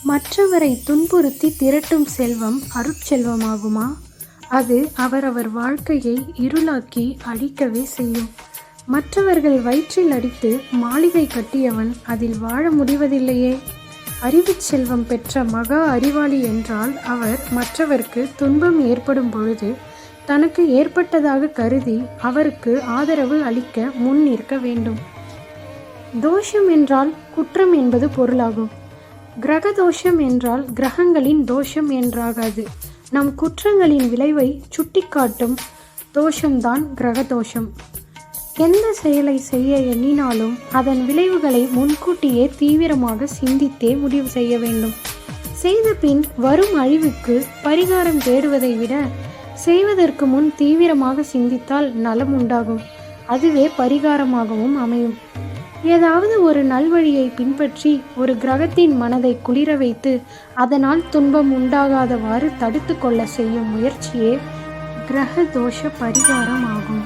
மற்றவரை துன்புறுத்தி திரட்டும் செல்வம் அருட்செல்வமாகுமா? அது அவரவர் வாழ்க்கையை இருளாக்கி அழிக்கவே செய்யும். மற்றவர்கள் வயிற்றில் அடித்து மாளிகை கட்டியவன் அதில் வாழ முடிவதில்லையே. அறிவுச் செல்வம் பெற்ற மகா அறிவாளி என்றால் அவர் மற்றவர்க்கு துன்பம் ஏற்படும் பொழுது தனக்கு ஏற்பட்டதாக கருதி அவருக்கு ஆதரவு அளிக்க முன் நிற்க வேண்டும். தோஷம் என்றால் குற்றம் என்பது பொருளாகும். கிரக தோஷம் என்றால் கிரகங்களின் தோஷம் என்றாகாது. நம் குற்றங்களின் விளைவை சுட்டிக்காட்டும் தோஷம்தான் கிரக தோஷம். எந்த செயலை செய்ய எண்ணினாலும் அதன் விளைவுகளை முன்கூட்டியே தீவிரமாக சிந்தித்தே முடிவு செய்ய வேண்டும். செய்த பின் வரும் அழிவுக்கு பரிகாரம் தேடுவதை விட செய்வதற்கு முன் தீவிரமாக சிந்தித்தால் நலம் உண்டாகும். அதுவே பரிகாரமாகவும் அமையும். ஏதாவது ஒரு நல்வழியை பின்பற்றி ஒரு கிரகத்தின் மனதை குளிர வைத்து அதனால் துன்பம் உண்டாகாதவாறு தடுத்து கொள்ள செய்யும் முயற்சியே கிரக தோஷ பரிகாரம் ஆகும்.